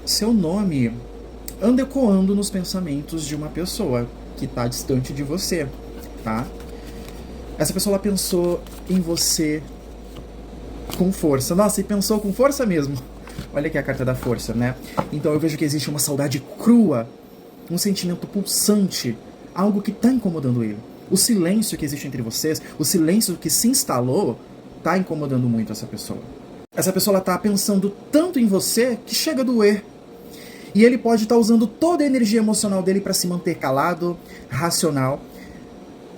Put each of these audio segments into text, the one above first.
seu nome anda ecoando nos pensamentos de uma pessoa que está distante de você, tá? Essa pessoa ela pensou em você com força. Nossa, e pensou com força mesmo. Olha aqui a carta da força, né? Então eu vejo que existe uma saudade crua, um sentimento pulsante, algo que está incomodando ele. O silêncio que existe entre vocês, o silêncio que se instalou, está incomodando muito essa pessoa. Essa pessoa está pensando tanto em você que chega a doer. E ele pode estar usando toda a energia emocional dele para se manter calado, racional.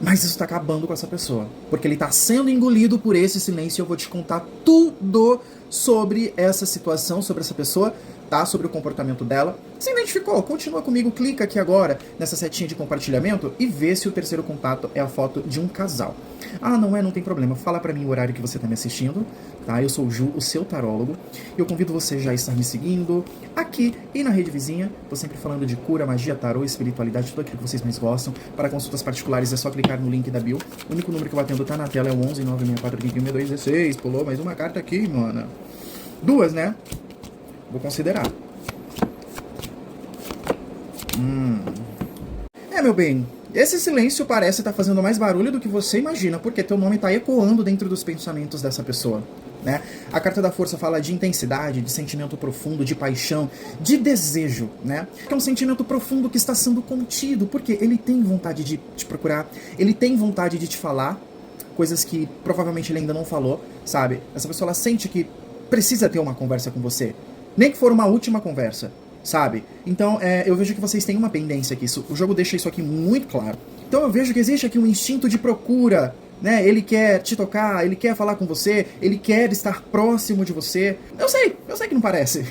Mas isso está acabando com essa pessoa. Porque ele está sendo engolido por esse silêncio. Eu vou te contar tudo sobre essa situação, sobre essa pessoa, tá? Sobre o comportamento dela. Se identificou? Continua comigo, clica aqui agora nessa setinha de compartilhamento e vê se o terceiro contato é a foto de um casal. Ah, não é? Não tem problema. Fala pra mim o horário que você tá me assistindo, tá? Eu sou o Ju, o seu tarólogo. Eu convido você já a estar me seguindo aqui e na rede vizinha. Tô sempre falando de cura, magia, tarô, espiritualidade, tudo aquilo que vocês mais gostam. Para consultas particulares é só clicar no link da bio. O único número que eu atendo tá na tela é o 11 964 6216. Pulou mais uma carta aqui, mano. Duas, né? Vou considerar. Meu bem, esse silêncio parece estar fazendo mais barulho do que você imagina, porque teu nome está ecoando dentro dos pensamentos dessa pessoa, né? A carta da força fala de intensidade, de sentimento profundo, de paixão, de desejo, né? Que é um sentimento profundo que está sendo contido, porque ele tem vontade de te procurar, ele tem vontade de te falar coisas que provavelmente ele ainda não falou, sabe? Essa pessoa ela sente que precisa ter uma conversa com você, nem que for uma última conversa, sabe? Então, eu vejo que vocês têm uma pendência aqui. O jogo deixa isso aqui muito claro. Então eu vejo que existe aqui um instinto de procura, né? Ele quer te tocar, ele quer falar com você, ele quer estar próximo de você. Eu sei que não parece.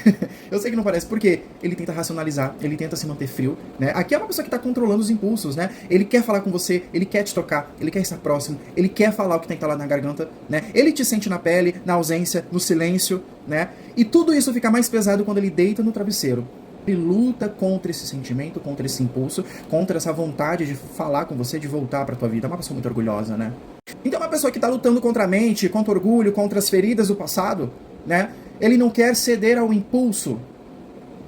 Eu sei que não parece, porque ele tenta racionalizar, ele tenta se manter frio, né? Aqui é uma pessoa que está controlando os impulsos, né? Ele quer falar com você, ele quer te tocar, ele quer estar próximo, ele quer falar o que tem que estar lá na garganta, né? Ele te sente na pele, na ausência, no silêncio, né? E tudo isso fica mais pesado quando ele deita no travesseiro. Ele luta contra esse sentimento, contra esse impulso, contra essa vontade de falar com você, de voltar pra tua vida. É uma pessoa muito orgulhosa, né? Então é uma pessoa que tá lutando contra a mente, contra o orgulho, contra as feridas do passado, né? Ele não quer ceder ao impulso,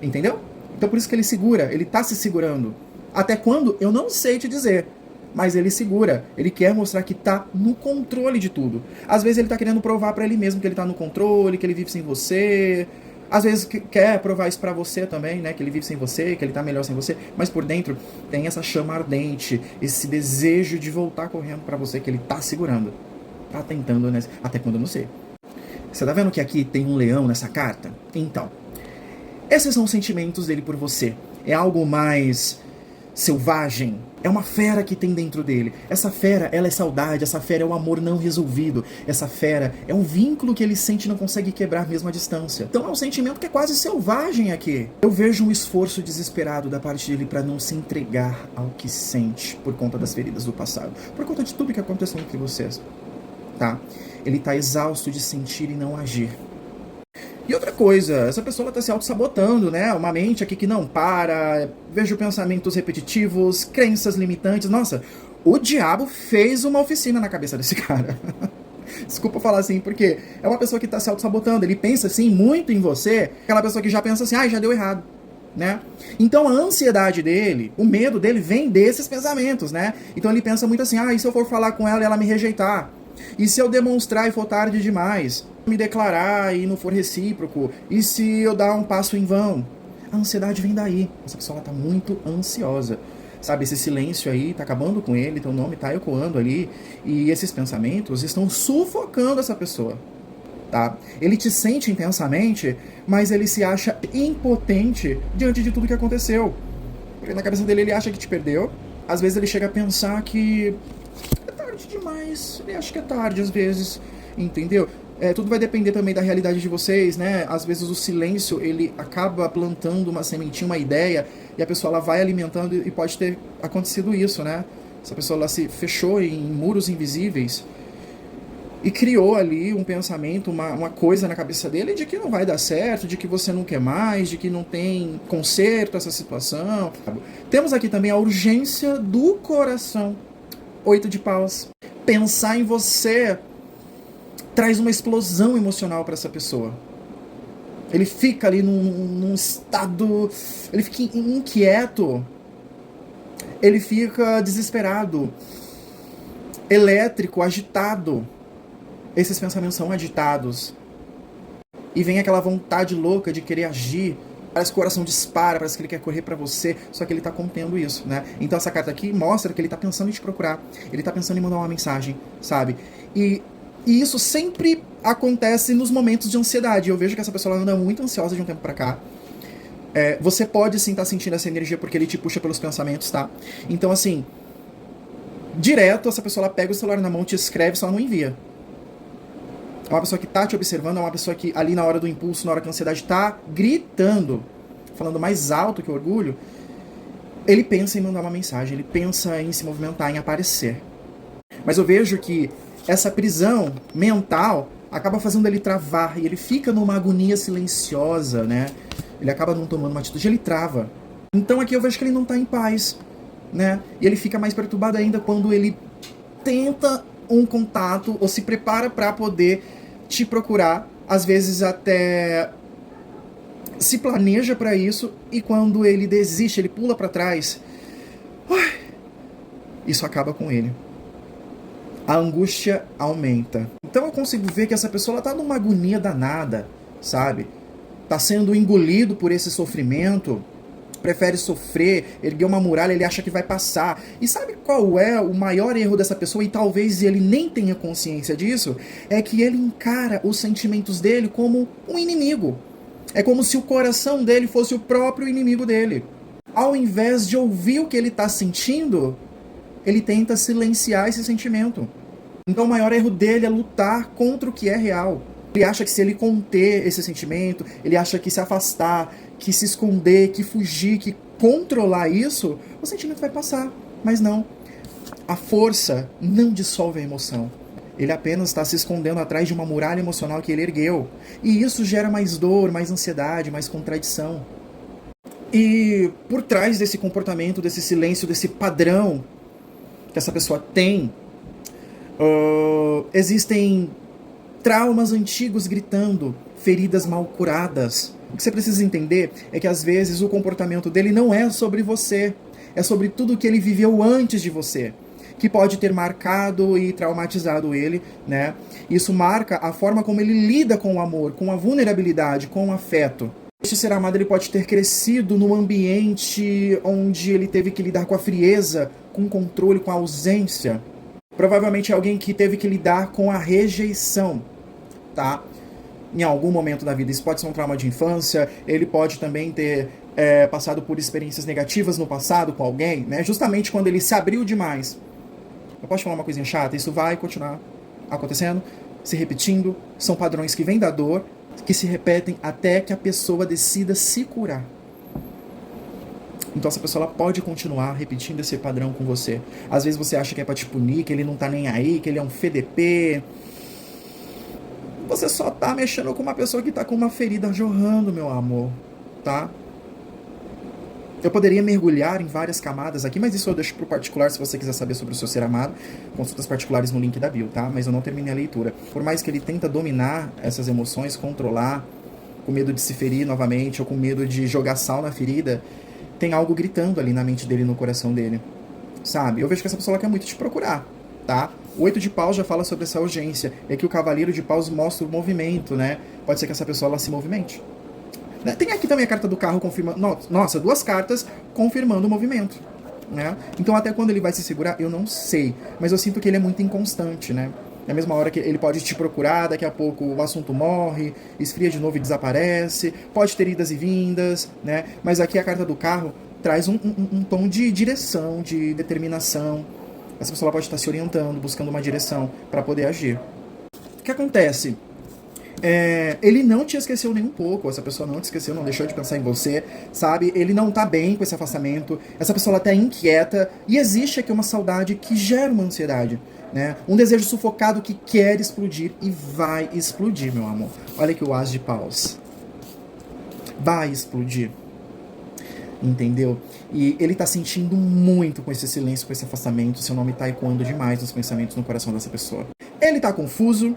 entendeu? Então por isso que ele segura, ele tá se segurando. Até quando? Eu não sei te dizer. Mas ele segura, ele quer mostrar que tá no controle de tudo. Às vezes ele tá querendo provar pra ele mesmo que ele tá no controle, que ele vive sem você. Às vezes quer provar isso pra você também, né? Que ele vive sem você, que ele tá melhor sem você. Mas por dentro tem essa chama ardente, esse desejo de voltar correndo pra você que ele tá segurando. Tá tentando, né? Até quando eu não sei. Você tá vendo que aqui tem um leão nessa carta? Então, esses são os sentimentos dele por você. É algo mais selvagem. É uma fera que tem dentro dele. Essa fera, ela é saudade, essa fera é o amor não resolvido. Essa fera é um vínculo que ele sente e não consegue quebrar mesmo à distância. Então é um sentimento que é quase selvagem aqui. Eu vejo um esforço desesperado da parte dele para não se entregar ao que sente por conta das feridas do passado. Por conta de tudo que aconteceu entre vocês. Tá? Ele tá exausto de sentir e não agir. E outra coisa, essa pessoa está se auto-sabotando, né? Uma mente aqui que não para, vejo pensamentos repetitivos, crenças limitantes. Nossa, o diabo fez uma oficina na cabeça desse cara. Desculpa falar assim, porque é uma pessoa que está se auto-sabotando. Ele pensa assim muito em você, aquela pessoa que já pensa assim, já deu errado, né? Então a ansiedade dele, o medo dele vem desses pensamentos, né? Então ele pensa muito assim, e se eu for falar com ela e ela me rejeitar? E se eu demonstrar e for tarde demais? Me declarar e não for recíproco? E se eu dar um passo em vão? A ansiedade vem daí. Essa pessoa está muito ansiosa. Sabe, esse silêncio aí está acabando com ele, teu nome está ecoando ali. E esses pensamentos estão sufocando essa pessoa. Tá? Ele te sente intensamente, mas ele se acha impotente diante de tudo que aconteceu. Porque na cabeça dele ele acha que te perdeu. Às vezes ele chega a pensar que é tarde demais. Ele acha que é tarde às vezes. Entendeu? Tudo vai depender também da realidade de vocês, né? Às vezes o silêncio, ele acaba plantando uma sementinha, uma ideia, e a pessoa ela vai alimentando, e pode ter acontecido isso, né? Essa pessoa ela se fechou em muros invisíveis e criou ali um pensamento, uma coisa na cabeça dele de que não vai dar certo, de que você não quer mais, de que não tem conserto essa situação. Temos aqui também a urgência do coração. 8 de paus. Pensar em você traz uma explosão emocional para essa pessoa. Ele fica ali num estado... Ele fica inquieto. Ele fica desesperado. Elétrico, agitado. Esses pensamentos são agitados. E vem aquela vontade louca de querer agir. Parece que o coração dispara, parece que ele quer correr pra você, só que ele tá contendo isso, né? Então essa carta aqui mostra que ele tá pensando em te procurar. Ele tá pensando em mandar uma mensagem, sabe? E isso sempre acontece nos momentos de ansiedade. Eu vejo que essa pessoa anda muito ansiosa de um tempo pra cá. Você pode sim estar sentindo essa energia porque ele te puxa pelos pensamentos, tá? Então assim, direto essa pessoa ela pega o celular na mão, te escreve, só não envia. É uma pessoa que tá te observando, é uma pessoa que ali na hora do impulso, na hora que a ansiedade tá gritando, falando mais alto que o orgulho, ele pensa em mandar uma mensagem, ele pensa em se movimentar, em aparecer. Mas eu vejo que essa prisão mental acaba fazendo ele travar, e ele fica numa agonia silenciosa, né? Ele acaba não tomando uma atitude, ele trava. Então aqui eu vejo que ele não tá em paz, né? E ele fica mais perturbado ainda quando ele tenta um contato ou se prepara para poder te procurar, às vezes até se planeja para isso, e quando ele desiste, ele pula para trás, isso acaba com ele. A angústia aumenta. Então eu consigo ver que essa pessoa está numa agonia danada, sabe? Está sendo engolido por esse sofrimento, prefere sofrer, erguer uma muralha, ele acha que vai passar. E sabe qual é o maior erro dessa pessoa, e talvez ele nem tenha consciência disso? É que ele encara os sentimentos dele como um inimigo. É como se o coração dele fosse o próprio inimigo dele. Ao invés de ouvir o que ele está sentindo, ele tenta silenciar esse sentimento. Então o maior erro dele é lutar contra o que é real. Ele acha que se ele conter esse sentimento, ele acha que se afastar, que se esconder, que fugir, que controlar isso, o sentimento vai passar. Mas não. A força não dissolve a emoção. Ele apenas está se escondendo atrás de uma muralha emocional que ele ergueu. E isso gera mais dor, mais ansiedade, mais contradição. E por trás desse comportamento, desse silêncio, desse padrão que essa pessoa tem, existem traumas antigos gritando, feridas mal curadas. O que você precisa entender é que às vezes o comportamento dele não é sobre você, é sobre tudo que ele viveu antes de você, que pode ter marcado e traumatizado ele, né? Isso marca a forma como ele lida com o amor, com a vulnerabilidade, com o afeto. Este ser amado ele pode ter crescido num ambiente onde ele teve que lidar com a frieza, com o controle, com a ausência. Provavelmente é alguém que teve que lidar com a rejeição, tá? Em algum momento da vida. Isso pode ser um trauma de infância, ele pode também ter passado por experiências negativas no passado com alguém, né? Justamente quando ele se abriu demais. Eu posso falar uma coisinha chata? Isso vai continuar acontecendo, se repetindo. São padrões que vêm da dor, que se repetem até que a pessoa decida se curar. Então essa pessoa ela pode continuar repetindo esse padrão com você. Às vezes você acha que é pra te punir, que ele não tá nem aí, que ele é um FDP. Você só tá mexendo com uma pessoa que tá com uma ferida jorrando, meu amor, tá? Eu poderia mergulhar em várias camadas aqui, mas isso eu deixo pro particular se você quiser saber sobre o seu ser amado. Consultas particulares no link da bio, tá? Mas eu não terminei a leitura. Por mais que ele tenta dominar essas emoções, controlar, com medo de se ferir novamente, ou com medo de jogar sal na ferida, tem algo gritando ali na mente dele, no coração dele, sabe? Eu vejo que essa pessoa quer muito te procurar, tá? O 8 de paus já fala sobre essa urgência. É que o cavaleiro de paus mostra o movimento, né? Pode ser que essa pessoa ela se movimente. Tem aqui também a carta do carro confirmando... Nossa, 2 cartas confirmando o movimento, né? Então até quando ele vai se segurar, eu não sei. Mas eu sinto que ele é muito inconstante, né? Na mesma hora que ele pode te procurar, daqui a pouco o assunto morre, esfria de novo e desaparece. Pode ter idas e vindas, né? Mas aqui a carta do carro traz um tom de direção, de determinação. Essa pessoa pode estar se orientando, buscando uma direção para poder agir. O que acontece? Ele não te esqueceu nem um pouco, essa pessoa não te esqueceu, não deixou de pensar em você, sabe? Ele não tá bem com esse afastamento, essa pessoa ela tá inquieta, e existe aqui uma saudade que gera uma ansiedade, né? Um desejo sufocado que quer explodir e vai explodir, meu amor. Olha aqui o As de Paus. Vai explodir. Entendeu? E ele tá sentindo muito com esse silêncio, com esse afastamento, seu nome tá ecoando demais nos pensamentos, no coração dessa pessoa. Ele tá confuso,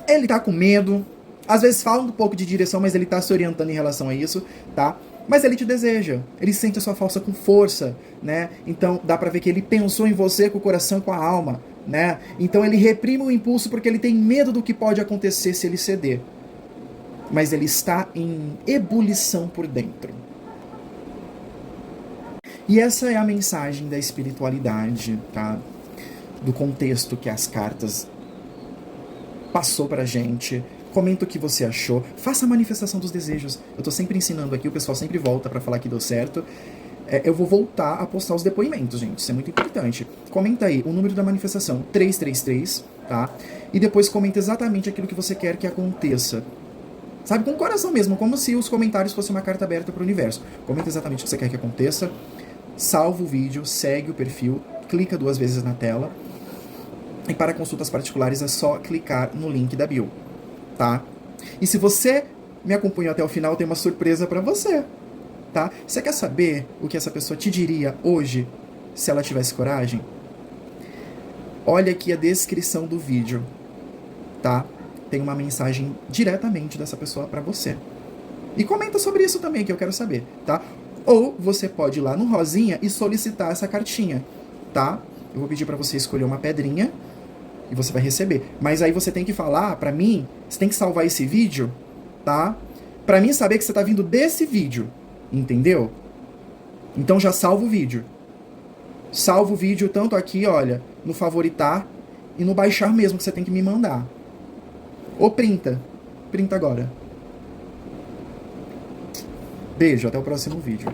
ele tá com medo, Às vezes falta um pouco de direção, mas ele tá se orientando em relação a isso, tá? Mas ele te deseja, ele sente a sua força com força, né? Então dá pra ver que ele pensou em você com o coração e com a alma, né? Então ele reprime o impulso porque ele tem medo do que pode acontecer se ele ceder. Mas ele está em ebulição por dentro. E essa é a mensagem da espiritualidade, tá? Do contexto que as cartas passou pra gente. Comenta o que você achou. Faça a manifestação dos desejos. Eu tô sempre ensinando aqui, o pessoal sempre volta pra falar que deu certo. Eu vou voltar a postar os depoimentos, gente. Isso é muito importante. Comenta aí o número da manifestação, 333, tá? E depois comenta exatamente aquilo que você quer que aconteça. Sabe, com o coração mesmo, como se os comentários fossem uma carta aberta pro universo. Comenta exatamente o que você quer que aconteça. Salva o vídeo, segue o perfil, clica 2 vezes na tela. E para consultas particulares é só clicar no link da bio, tá? E se você me acompanhou até o final, tem uma surpresa para você, tá? Você quer saber o que essa pessoa te diria hoje, se ela tivesse coragem? Olha aqui a descrição do vídeo, tá? Tem uma mensagem diretamente dessa pessoa para você. E comenta sobre isso também, que eu quero saber, tá? Ou você pode ir lá no Rosinha e solicitar essa cartinha, tá? Eu vou pedir para você escolher uma pedrinha e você vai receber. Mas aí você tem que falar pra mim, você tem que salvar esse vídeo, tá? Pra mim saber que você tá vindo desse vídeo, entendeu? Então já salva o vídeo. Salva o vídeo tanto aqui, olha, no favoritar e no baixar mesmo, que você tem que me mandar. Ou printa. Printa agora. Beijo, até o próximo vídeo.